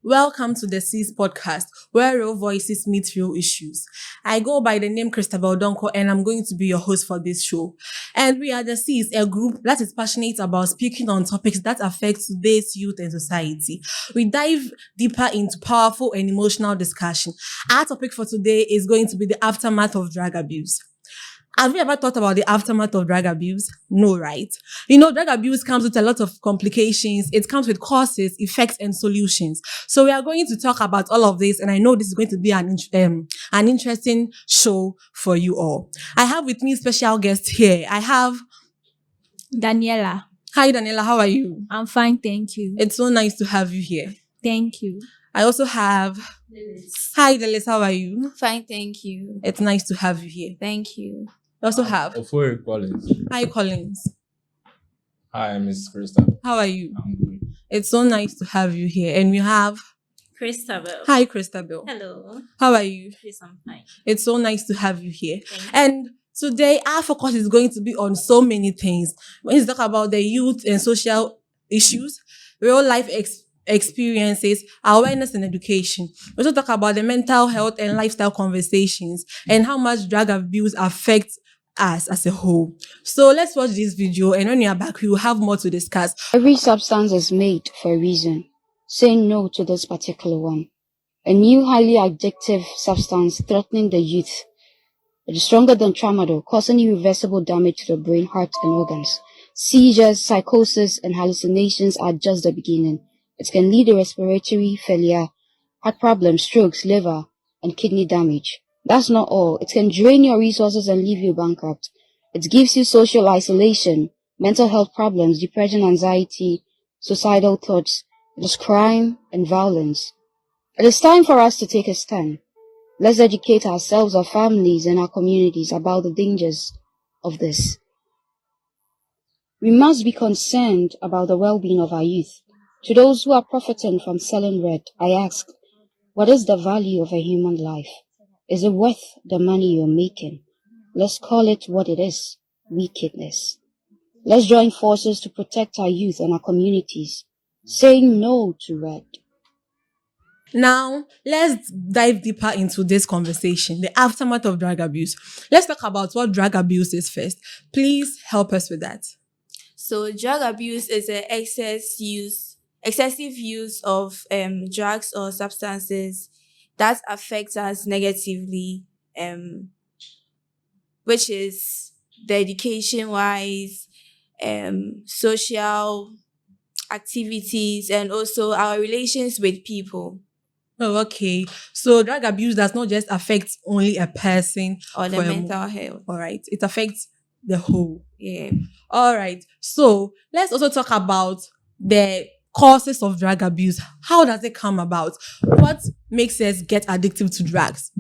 Welcome to the C's podcast, where real voices meet real issues. I go by the name Christabel Donko, and I'm going to be your host for this show. And we are the C's, a group that is passionate about speaking on topics that affect today's youth and society. We dive deeper into powerful and emotional discussion. Our topic for today is going to be the aftermath of drug abuse. Have you ever thought about the aftermath of drug abuse? No, right? Drug abuse comes with a lot of complications. It comes with causes, effects, and solutions. So we are going to talk about all of this, and I know this is going to be an interesting show for you all. I have with me special guests here. I have Daniela. Hi, Daniela. How are you? I'm fine, thank you. It's so nice to have you here. Thank you. I also have Hi, Delis. How are you? Fine, thank you. It's nice to have you here. Thank you. I also have Ofori Collins. Hi, Collins. Hi, Miss Krista. How are you? I'm good. It's so nice to have you here. And we have Christabel. Hi, Christabel. Hello. How are you? Please, I'm fine. It's so nice to have you here. Thank you. And today, our focus is going to be on so many things. When we talk about the youth and social issues, real life experiences, awareness and education. We also talk about the mental health and lifestyle conversations and how much drug abuse affects us as a whole. So let's watch this video, and when we are back, we will have more to discuss. Every substance is made for a reason. Say no to this particular one. A new highly addictive substance threatening the youth. It is stronger than tramadol, causing irreversible damage to the brain, heart, and organs. Seizures, psychosis, and hallucinations are just the beginning. It can lead to respiratory failure, heart problems, strokes, liver, and kidney damage. That's not all. It can drain your resources and leave you bankrupt. It gives you social isolation, mental health problems, depression, anxiety, suicidal thoughts. It is crime and violence. It is time for us to take a stand. Let's educate ourselves, our families, and our communities about the dangers of this. We must be concerned about the well-being of our youth. To those who are profiting from selling red, I ask, what is the value of a human life? Is it worth the money you're making? Let's call it what it is, wickedness. Let's join forces to protect our youth and our communities, saying no to red. Now, let's dive deeper into this conversation, the aftermath of drug abuse. Let's talk about what drug abuse is first. Please help us with that. So drug abuse is an excessive use of drugs or substances that affects us negatively, which is the education-wise, social activities, and also our relations with people. Oh, okay. So drug abuse does not just affect only a person Or the for a mental health. All right. It affects the whole. Yeah. All right. So let's also talk about the causes of drug abuse. How does it come about? What makes us get addicted to drugs?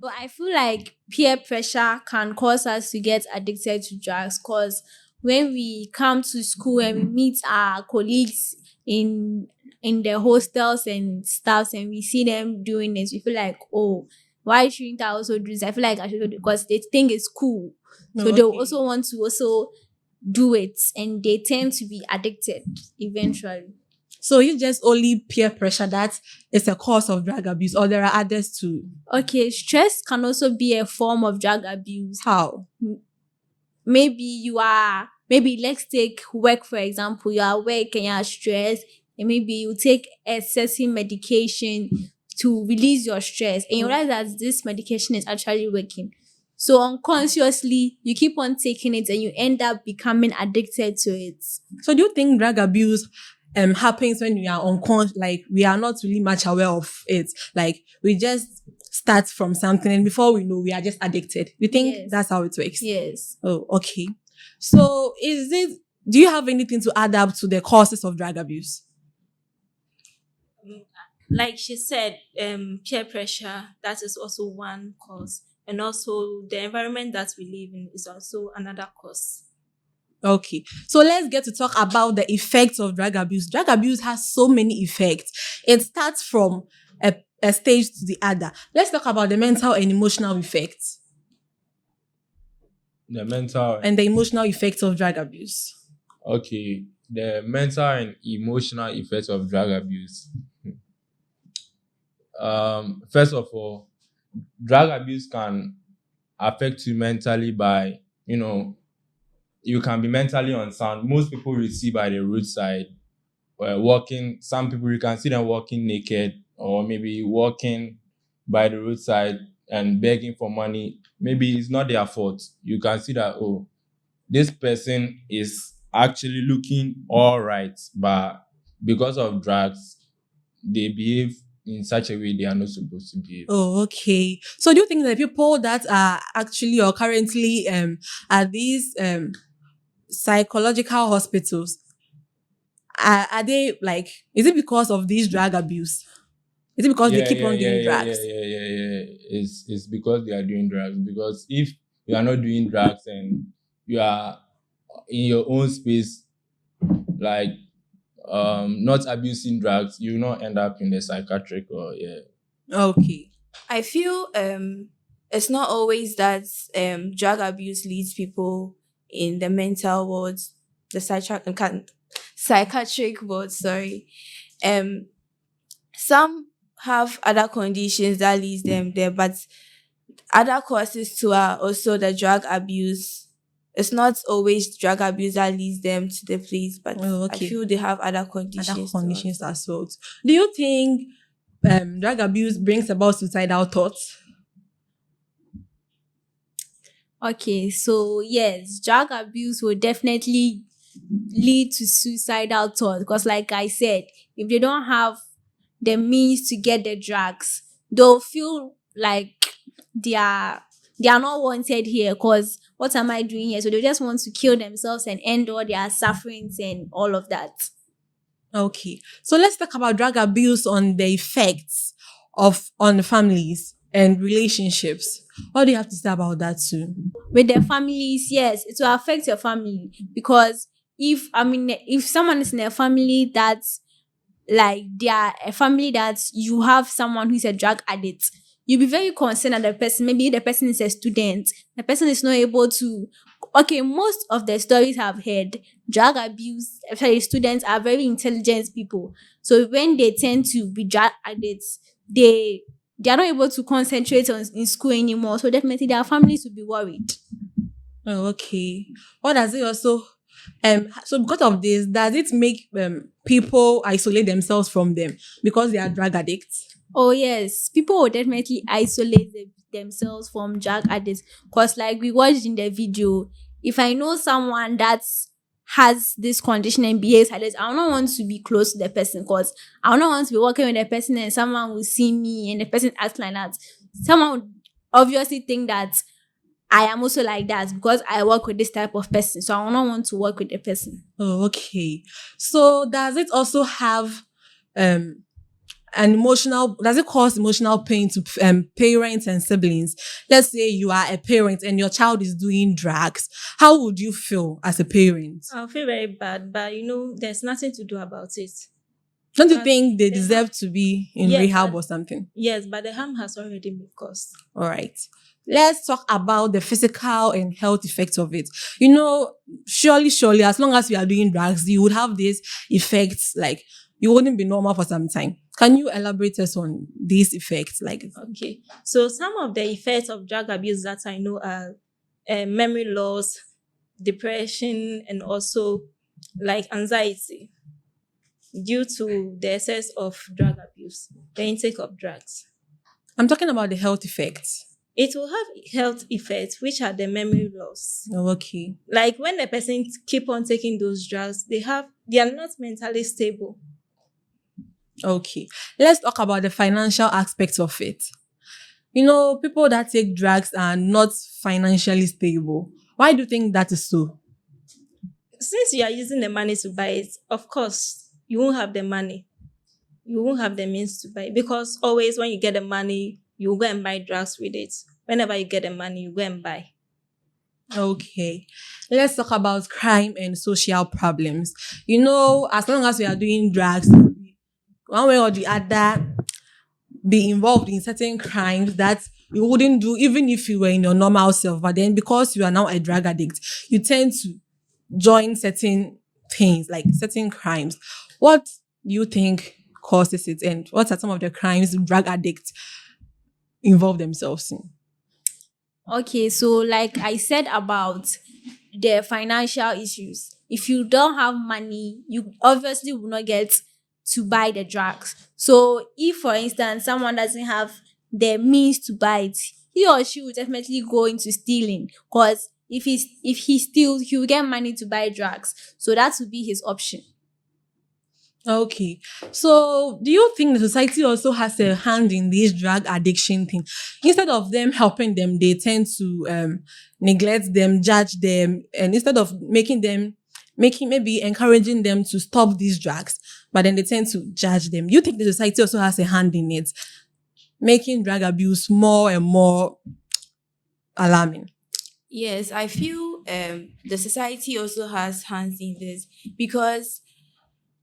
But I feel like peer pressure can cause us to get addicted to drugs, because when we come to school and we meet our colleagues in the hostels and stuff, and we see them doing this, we feel like, oh, why shouldn't I also do this? I feel like I should do it because they think it's cool. So they'll also want to also do it, and they tend to be addicted eventually. So it's just only peer pressure that is a cause of drug abuse, or there are others too? Okay, stress can also be a form of drug abuse. How? Maybe let's take work for example. You are at work and you are stressed, and maybe you take excessive medication to release your stress, and you realize that this medication is actually working. So unconsciously, you keep on taking it and you end up becoming addicted to it. So do you think drug abuse happens when we are unconscious, like we are not really much aware of it? Like we just start from something and before we know, we are just addicted. You think Yes. that's how it works? Yes. Oh, okay. So do you have anything to add up to the causes of drug abuse? Like she said, peer pressure, that is also one cause. And also the environment that we live in is also another cause. Okay. So let's get to talk about the effects of drug abuse. Drug abuse has so many effects. It starts from a stage to the other. Let's talk about the mental and emotional effects. The mental. And the emotional effects of drug abuse. Okay. the mental and emotional effects of drug abuse. First of all, drug abuse can affect you mentally by, you can be mentally unsound. Most people you see by the roadside, walking, some people you can see them walking naked or maybe walking by the roadside and begging for money. Maybe it's not their fault. You can see that, oh, this person is actually looking all right, but because of drugs, they behave in such a way they are not supposed to behave. Oh, okay. So do you think that people that are actually or currently at these psychological hospitals, are they like, is it because of this drug abuse? Is it because they keep on doing drugs? Yeah. It's because they are doing drugs. Because if you are not doing drugs and you are in your own space, like not abusing drugs, you will not end up in the psychiatric or Okay. I feel it's not always that drug abuse leads people in the mental wards, the psychiatric ward, sorry. Some have other conditions that leads them there, but other causes too are also the drug abuse. It's not always drug abuse that leads them to the place, but Oh, I okay. feel they have other conditions. Other too. conditions as well. Do you think drug abuse brings about suicidal thoughts? Okay, so yes, drug abuse will definitely lead to suicidal thoughts because, like I said, if they don't have the means to get the drugs, they'll feel like they are not wanted here because what am I doing here? So they just want to kill themselves and end all their sufferings and all of that. Okay. So let's talk about drug abuse on the effects on families and relationships. What do you have to say about that too? With their families, yes, it will affect your family because if someone is in a family that's like they are a family that you have someone who's a drug addict, you'll be very concerned that the person, maybe the person is a student, the person is not able to. Okay, most of the stories I've heard, drug abuse, especially students, are very intelligent people. So when they tend to be drug addicts, they are not able to concentrate in school anymore. So definitely their families will be worried. Oh, okay. What does it also so because of this, does it make people isolate themselves from them because they are drug addicts? Oh yes, people will definitely isolate themselves from drug addicts because like we watched in the video, if I know someone that has this condition and behaves like this, I don't want to be close to the person because I don't want to be working with the person and someone will see me and the person acts like that. Someone would obviously think that I am also like that because I work with this type of person. So I don't want to work with the person. Oh, okay. So does it also have does it cause emotional pain to parents and siblings? Let's say you are a parent and your child is doing drugs. How would you feel as a parent? I'll feel very bad, but there's nothing to do about it. Don't you But think they they deserve to be in Yes, rehab but- or something? Yes, but the harm has already been caused. All right. Let's talk about the physical and health effects of it. Surely, as long as we are doing drugs, you would have these effects, like you wouldn't be normal for some time. Can you elaborate us on these effects? Okay. So some of the effects of drug abuse that I know are memory loss, depression, and also like anxiety due to the excess of drug abuse, the intake of drugs. I'm talking about the health effects. It will have health effects, which are the memory loss. Oh, okay. Like when the person keep on taking those drugs, they are not mentally stable. Okay. Let's talk about the financial aspects of it. People that take drugs are not financially stable. Why do you think that is so? Since you are using the money to buy it, of course, you won't have the money. You won't have the means to buy it because always when you get the money, you go and buy drugs with it. Whenever you get the money, you go and buy. Okay. Let's talk about crime and social problems. As long as we are doing drugs, one way or the other, be involved in certain crimes that you wouldn't do even if you were in your normal self. But then because you are now a drug addict, you tend to join certain things, like certain crimes. What do you think causes it, and what are some of the crimes drug addicts involve themselves in? Okay, so like I said about the financial issues, if you don't have money, you obviously will not get to buy the drugs. So if, for instance, someone doesn't have the means to buy it, he or she will definitely go into stealing, because if he steals, he will get money to buy drugs. So that would be his option. Okay. So do you think the society also has a hand in this drug addiction thing? Instead of them helping them, they tend to neglect them, judge them, and instead of maybe encouraging them to stop these drugs, but then they tend to judge them. You think the society also has a hand in it, making drug abuse more and more alarming? Yes, I feel the society also has hands in this, because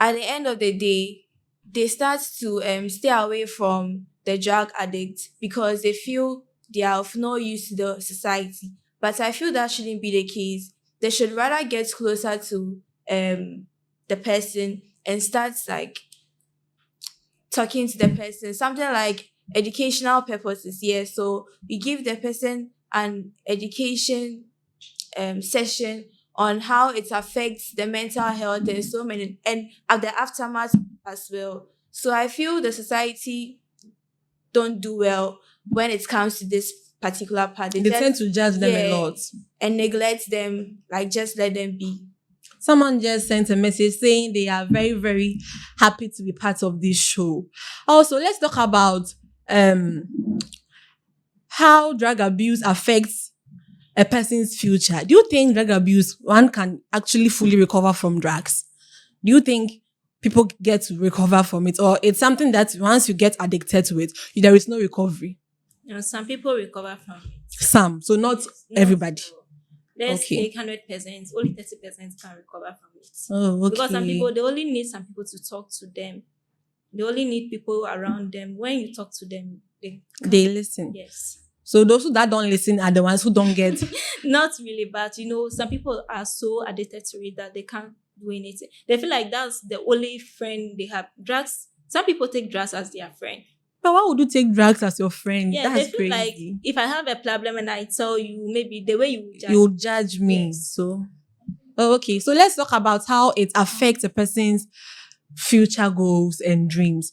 at the end of the day, they start to stay away from the drug addict because they feel they are of no use to the society. But I feel that shouldn't be the case. They should rather get closer to the person and start like talking to the person, something like educational purposes. Yeah, so we give the person an education session on how it affects the mental health and so many, and at the aftermath as well. So I feel the society don't do well when it comes to this particular part. They tend to judge them a lot and neglect them, like just let them be. Someone just sent a message saying they are very, very happy to be part of this show. Also, let's talk about how drug abuse affects a person's future. Do you think drug abuse, one can actually fully recover from drugs? Do you think people get to recover from it? Or it's something that once you get addicted to it, there is no recovery? Some people recover from it. Some, so not everybody. Let's Okay. take 100%, only 30% can recover from it. Oh, okay. Because some people, they only need some people to talk to them. They only need people around them. When you talk to them, they listen. Yes. So those that don't listen are the ones who don't get. Not really, but some people are so addicted to it that they can't do anything. They feel like that's the only friend they have. Drugs. Some people take drugs as their friend. But why would you take drugs as your friend? Yeah, That's they feel crazy. like if I have a problem and I tell you, maybe the way you will judge me. Yes. So, okay. So let's talk about how it affects a person's future goals and dreams.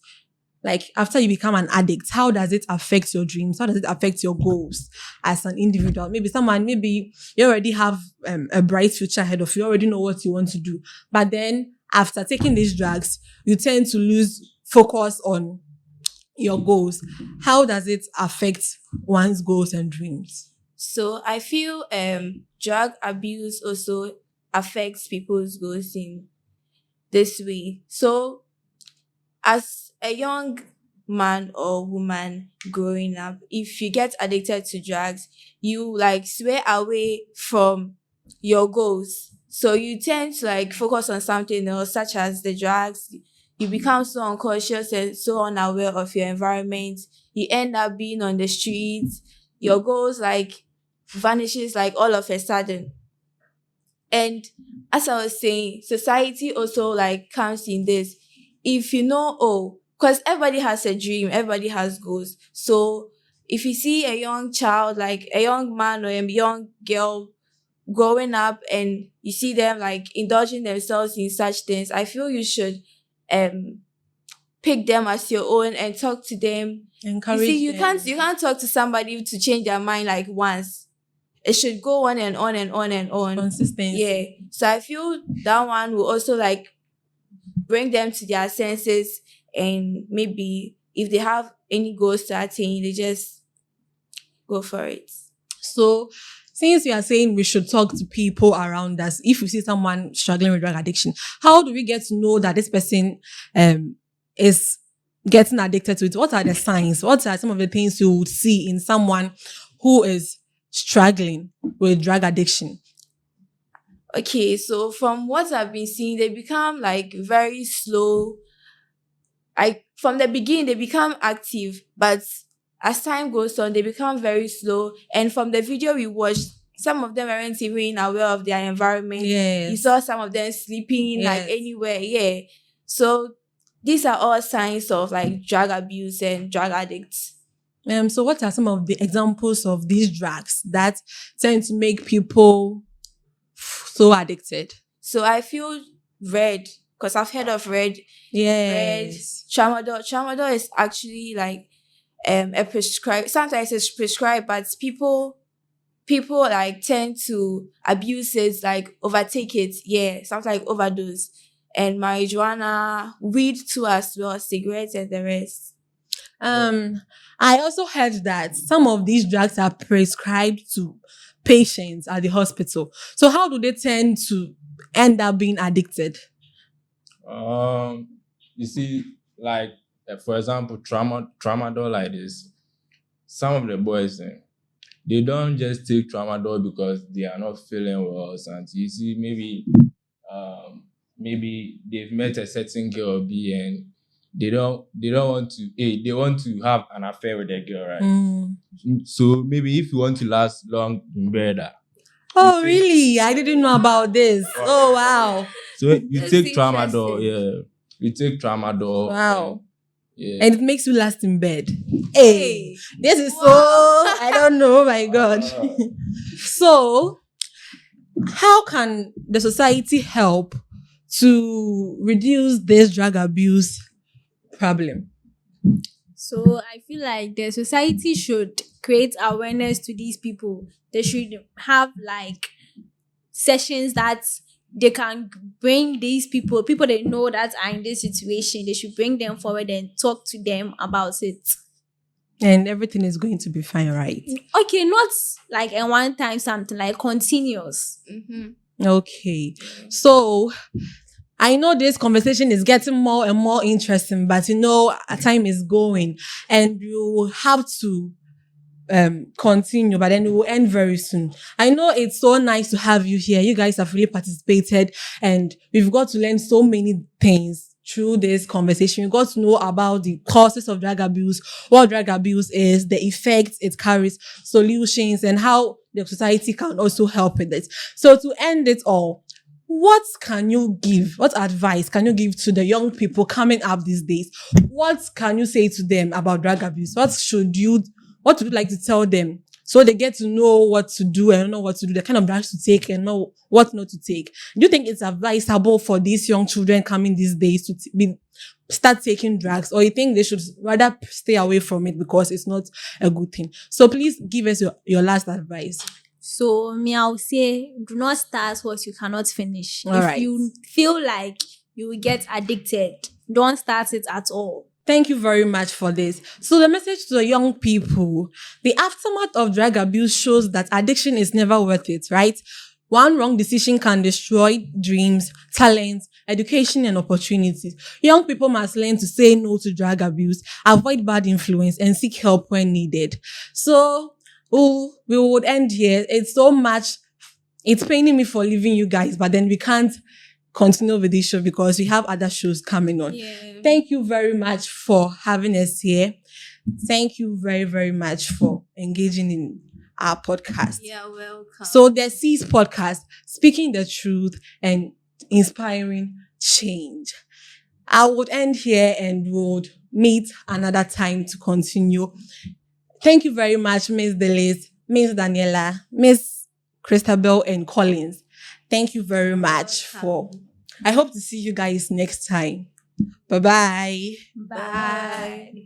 Like after you become an addict, how does it affect your dreams? How does it affect your goals as an individual? Maybe you already have a bright future ahead of you. You already know what you want to do. But then after taking these drugs, you tend to lose focus on your goals. How does it affect one's goals and dreams? So I feel drug abuse also affects people's goals in this way. So as a young man or woman growing up, if you get addicted to drugs, you like sway away from your goals. So you tend to like focus on something else, such as the drugs. You become so unconscious and so unaware of your environment. You end up being on the streets. Your goals like vanishes like all of a sudden. And as I was saying, society also like comes in this. If you know, because everybody has a dream, everybody has goals. So if you see a young child, like a young man or a young girl growing up and you see them like indulging themselves in such things, I feel you should pick them as your own and talk to them. Encourage you them. You can't talk to somebody to change their mind like once. It should go on and on and on and on. Consistency. Yeah. So I feel that one will also like bring them to their senses, and maybe if they have any goals to attain, they just go for it. So since we are saying we should talk to people around us, if we see someone struggling with drug addiction, how do we get to know that this person is getting addicted to it? What are the signs? What are some of the things you would see in someone who is struggling with drug addiction? Okay, so from what I've been seeing, they become like very slow. Like from the beginning, they become active, but as time goes on, they become very slow. And from the video we watched, some of them weren't even aware of their environment. Yes. You saw some of them sleeping like Yes. anywhere. Yeah. So these are all signs of like drug abuse and drug addicts. So what are some of the examples of these drugs that tend to make people so addicted? So I feel red, because I've heard of red. Yes. Tramadol. Tramadol is actually like a prescribed. Sometimes it's prescribed, but people like tend to abuse it, like overtake it. Yeah, something like overdose. And marijuana, weed too as well, cigarettes and the rest. I also heard that some of these drugs are prescribed to patients at the hospital. So how do they tend to end up being addicted? You see, like for example, tramadol like this. Some of the boys, they don't just take tramadol because they are not feeling well or something. You see, maybe they've met a certain girl or B and they don't want to. They want to have an affair with the girl, right? So maybe if you want to last long in bed. Oh, really? I didn't know about this. Oh, wow. So you That's take tramadol, interesting. You take tramadol. Wow. Yeah. And it makes you last in bed. Hey, this is so, I don't know, my God. So, how can the society help to reduce this drug abuse problem? So I feel like the society should create awareness to these people. They should have like sessions that they can bring these people they know that are in this situation. They should bring them forward and talk to them about it. And everything is going to be fine, right? Okay, not like a one time something, like continuous. Okay. So, I know this conversation is getting more and more interesting, but time is going and you will have to continue, but then it will end very soon. I know it's so nice to have you here. You guys have really participated and we've got to learn so many things through this conversation. We got to know about the causes of drug abuse, what drug abuse is, the effects it carries, solutions, and how the society can also help with it. So to end it all, what advice can you give to the young people coming up these days? What can you say to them about drug abuse? What would you like to tell them so they get to know what to do and know what to do, the kind of drugs to take and know what not to take? Do you think it's advisable for these young children coming these days to start taking drugs, or you think they should rather stay away from it because it's not a good thing? So please give us your last advice. So I'll say, do not start what you cannot finish. All if right. you feel like you will get addicted, don't start it at all. Thank you very much for this. So the message to the young people, the aftermath of drug abuse shows that addiction is never worth it, right? One wrong decision can destroy dreams, talents, education, and opportunities. Young people must learn to say no to drug abuse, avoid bad influence, and seek help when needed. So we would end here. It's paining me for leaving you guys, but then we can't continue with this show because we have other shows coming on. Yeah. Thank you very much for having us here. Thank you very, very much for engaging in our podcast. Yeah, welcome. So the C's podcast, speaking the truth and inspiring change. I would end here and would meet another time to continue. Thank you very much, Miss Delis, Miss Daniela, Miss Christabel, and Collins. Thank you very much I hope to see you guys next time. Bye-bye. Bye.